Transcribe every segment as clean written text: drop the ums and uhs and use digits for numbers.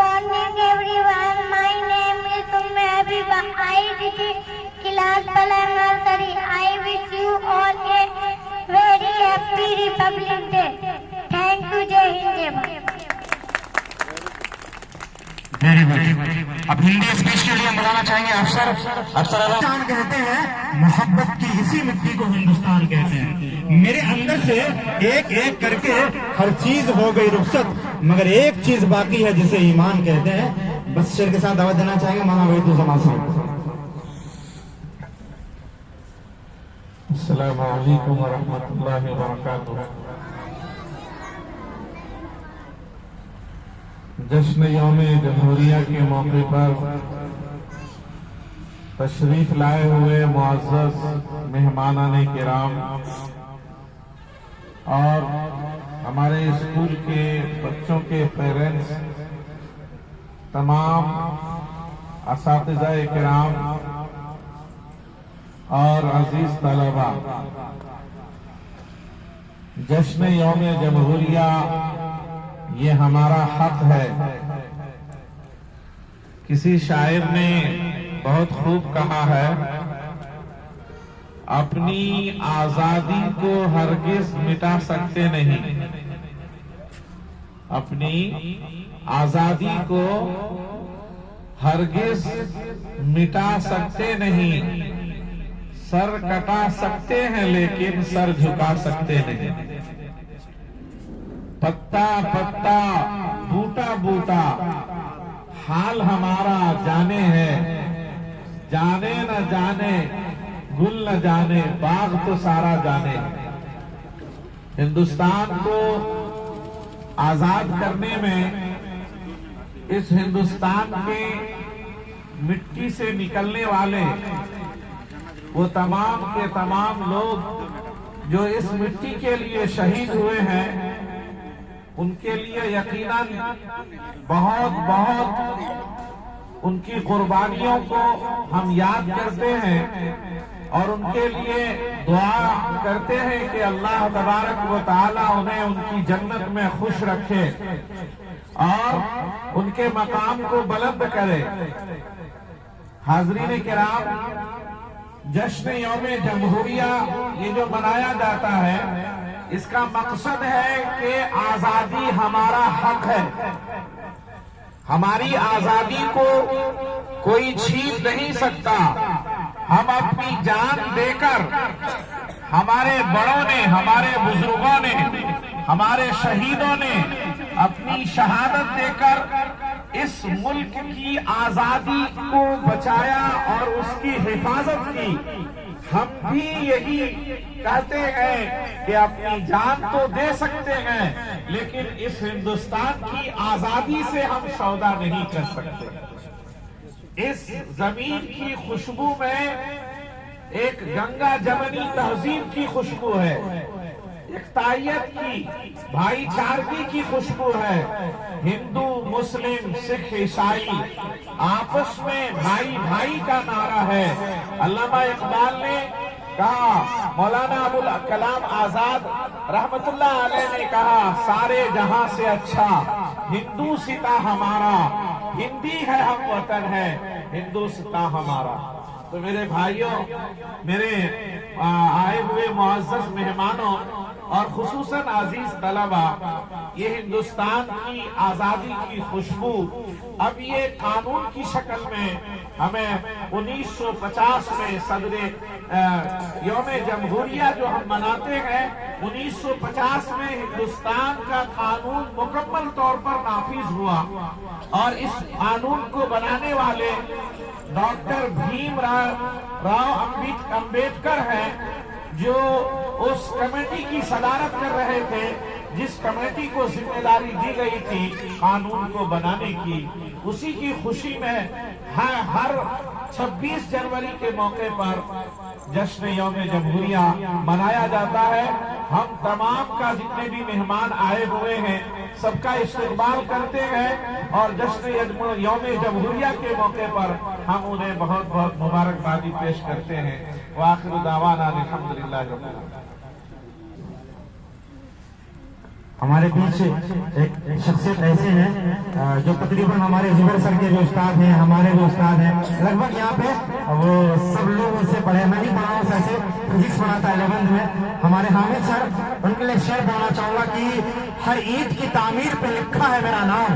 morning everyone. My name is Umme Habiba. I did class Palang nursery. I wish you all a very happy Republic Day. Thank you. जय हिंद जय Bharat. Very good. अब Hindi speech के लिए हम बताना चाहेंगे अफसर हिंदुस्तान कहते हैं, मोहब्बत की इसी मिट्टी को हिंदुस्तान कहते हैं। मेरे अंदर से एक एक करके हर चीज हो गई रुखसत, मगर एक चीज बाकी है जिसे ईमान कहते हैं। बस शेर के साथ दावत देना चाहेंगे माना वहीदुल जमान साहब। अस्सलामु अलैकुम व रहमतुल्लाहि व बरकातुहू। जश्न यौम जमहूरिया के मौके पर तशरीफ लाए हुए मुअज़्ज़ज़ मेहमानाने किराम और हमारे स्कूल के बच्चों के पेरेंट्स, तमाम असातिज़ा किराम और अजीज तलबा, जश्न यौम जमहूरिया ये हमारा हक है। किसी शायर ने बहुत खूब कहा है, अपनी आजादी को हरगिज मिटा सकते नहीं, अपनी आजादी को हरगिज मिटा सकते नहीं, सर कटा सकते हैं लेकिन सर झुका सकते नहीं। पत्ता पत्ता बूटा बूटा हाल हमारा जाने है, जाने न जाने गुल न जाने बाग तो सारा जाने। हिंदुस्तान को आजाद करने में इस हिंदुस्तान के मिट्टी से निकलने वाले वो तमाम के तमाम लोग जो इस मिट्टी के लिए शहीद हुए हैं, उनके लिए यकीनन बहुत बहुत उनकी कुर्बानियों को हम याद करते हैं और उनके लिए दुआ करते हैं कि अल्लाह तबारक व तआला उन्हें उनकी जन्नत में खुश रखे और उनके मकाम को बुलंद करे। हाज़रीन किराम, जश्न यौम जमहूरिया ये जो मनाया जाता है, इसका मकसद है कि आजादी हमारा हक है। हमारी आजादी को कोई छीन नहीं सकता। हम अपनी जान देकर, हमारे बड़ों ने, हमारे बुजुर्गों ने, हमारे शहीदों ने अपनी शहादत देकर इस मुल्क की आजादी को बचाया और उसकी हिफाजत की। हम भी यही कहते हैं कि अपनी जान तो दे सकते हैं, लेकिन इस हिंदुस्तान की आजादी से हम सौदा नहीं कर सकते। इस जमीन की खुशबू में एक गंगा जमनी तहजीब की खुशबू है, इख्तायत की, भाईचारगी की खुशबू है। हिंदू मुस्लिम सिख ईसाई आपस में भाई भाई का नारा है। अल्लामा इकबाल ने कहा, मौलाना अबुल कलाम आजाद रहमतुल्लाह अलैह ने कहा, सारे जहां से अच्छा हिंदू सिता हमारा, हिंदी है हम वतन है हिंदू सिता हमारा। तो मेरे भाइयों, मेरे आए हुए मुअज़्ज़ज़ मेहमानों और खुसूसन अजीज तलबा, ये हिंदुस्तान की आजादी की खुशबू अब ये कानून की शक्ल में हमें 1950 में सदरे यौम जमहूरिया जो हम मनाते हैं, 1950 में हिंदुस्तान का कानून मुकम्मल तौर पर नाफिज हुआ और इस कानून को बनाने वाले डॉक्टर भीमराव अम्बेडकर हैं, जो उस कमेटी की सदारत कर रहे थे, जिस कमेटी को जिम्मेदारी दी गई थी कानून को बनाने की। उसी की खुशी में हर 26 जनवरी के मौके पर जश्न यौम जमहूरिया मनाया जाता है। हम तमाम का जितने भी मेहमान आए हुए हैं सबका इस्तकबाल करते हैं और जश्न यौम जमहूरिया के मौके पर हम उन्हें बहुत बहुत मुबारकबादी पेश करते हैं। वाखिर दावाना अल्हम्दुलिल्लाह रब्बिल आलमीन। हमारे बीच एक शख्सियत ऐसे हैं जो तकरीबन हमारे जुबैर सर के जो उस्ताद हैं, हमारे जो उस्ताद हैं, लगभग यहाँ पे वो सब लोग उनसे पढ़े। मैं भी पढ़ा हूँ, ऐसे फिजिक्स पढ़ा था 11th में। हमारे हामिद सर, उनके लिए शेर बोलना चाहूंगा कि हर ईंट की तामीर पे लिखा है मेरा नाम,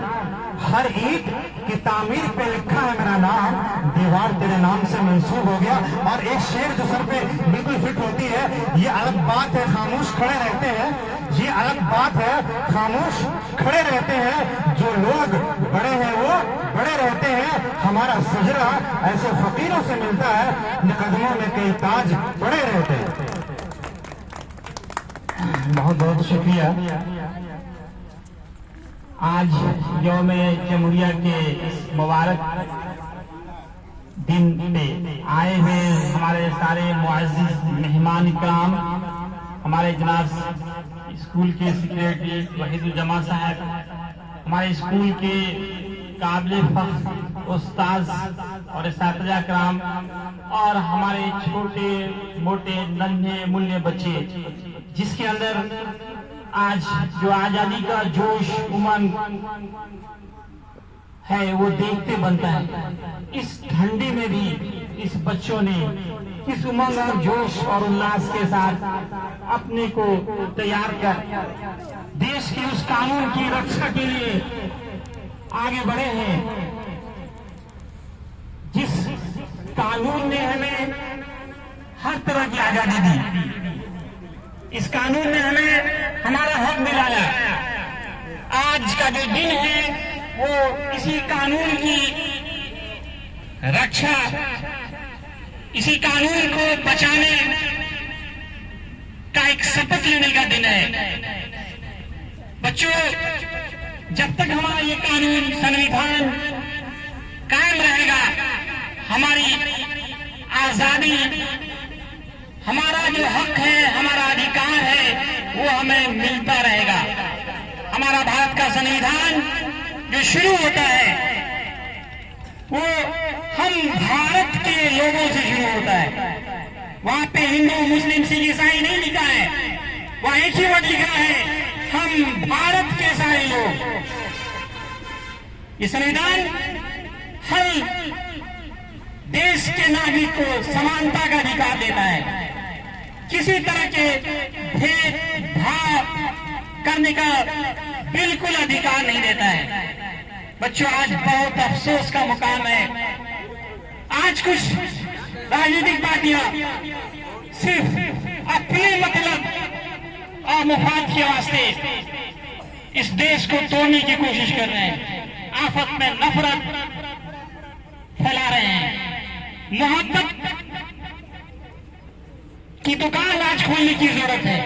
हर ईंट की तामीर पे लिखा है मेरा नाम, दीवार तेरे नाम से मंसूब हो गया। और एक शेर जो सर पे बिल्कुल फिट होती है, ये अलग बात है खामोश खड़े रहते हैं, ये अलग बात है खामोश खड़े रहते हैं, जो लोग बड़े हैं वो बड़े रहते हैं, हमारा सजरा ऐसे फकीरों से मिलता है, कदमों में कई ताज पड़े रहते हैं। बहुत बहुत शुक्रिया। आज यौम जमहूरिया के मुबारक दिन पे आए हुए हमारे सारे मुअज़्ज़िज़ मेहमान इकराम, हमारे जनाब स्कूल के सेक्रेटरी वहीदुल-जमा साहब, हमारे स्कूल के काबिल फख्र उस्ताद और इस्तातिज़ा इकराम, और हमारे छोटे मोटे नन्हे मुन्ने बच्चे, जिसके अंदर आज जो आजादी का जोश उमंग है वो देखते बनता है। इस ठंडी में भी इस बच्चों ने इस उमंग और जोश और उल्लास के साथ अपने को तैयार कर देश के उस कानून की रक्षा के लिए आगे बढ़े हैं, जिस कानून ने हमें हर तरह की आजादी दी। इस कानून ने हमें हमारा हक दिलाया। आज का जो दिन है वो इसी कानून की रक्षा, इसी कानून को बचाने का एक शपथ लेने का दिन है। बच्चों, जब तक हमारा ये कानून संविधान कायम रहेगा, हमारी आजादी, हमारा जो हक है, हमारा अधिकार है, वो हमें मिलता रहेगा। हमारा भारत का संविधान जो शुरू होता है वो हम भारत के लोगों से शुरू होता है। वहां पे हिंदू मुस्लिम सिख ईसाई नहीं लिखा है, वहां एक ही वर्ड लिखा है, हम भारत के सारे लोग। ये संविधान हर देश के नागरिक को समानता का अधिकार देता है, किसी तरह के भेदभाव करने का बिल्कुल अधिकार नहीं देता है। बच्चों, आज बहुत अफसोस का मुकाम है, आज कुछ राजनीतिक पार्टियां सिर्फ अपने मतलब और मुफाद के वास्ते इस देश को तोड़ने की कोशिश कर रहे हैं, आफत में नफरत फैला रहे हैं। मोहब्बत की दुकान आज खोलने की जरूरत है,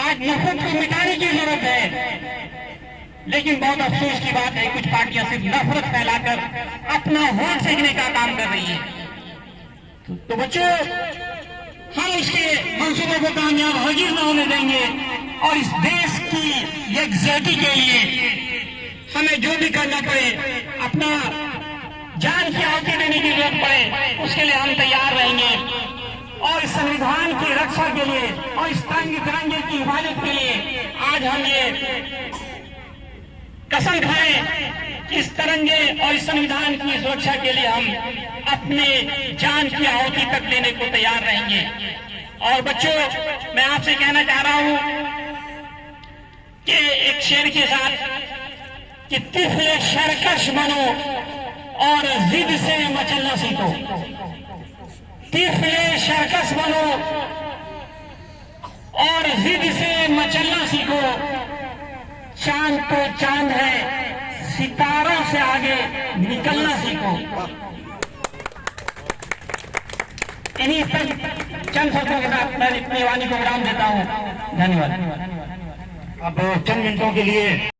आज नफरत को मिटाने की जरूरत है। लेकिन बहुत अफसोस की बात है, कुछ पार्टियां सिर्फ नफरत फैलाकर अपना वोट सीखने का काम कर रही है। तो बच्चों, हम उसके मंसूबों को कामयाब हरगिज़ न होने देंगे, और इस देश की यकजहती के लिए हमें जो भी करना पड़े, अपना जान की आहुति देने की जरूरत पड़े, उसके लिए हम तैयार रहेंगे। और इस संविधान की रक्षा के लिए और इस तिरंगे की हिफाजत के लिए आज हम ये कसम खाएं कि इस तिरंगे और इस संविधान की सुरक्षा के लिए हम अपने जान की आहुति तक देने को तैयार रहेंगे। और बच्चों, मैं आपसे कहना चाह रहा हूं कि एक शेर के साथ कि तिफले शरकश बनो और जिद से मचलना सीखो। तिफले शरकश बनो और जिद से मचलना सीखो। चांद तो चांद है, सितारों से आगे निकलना सीखो। इन्हीं पर चंद शब्दों के साथ मैं अपनी वाणी को विराम देता हूं। धन्यवाद। अब चंद मिनटों के लिए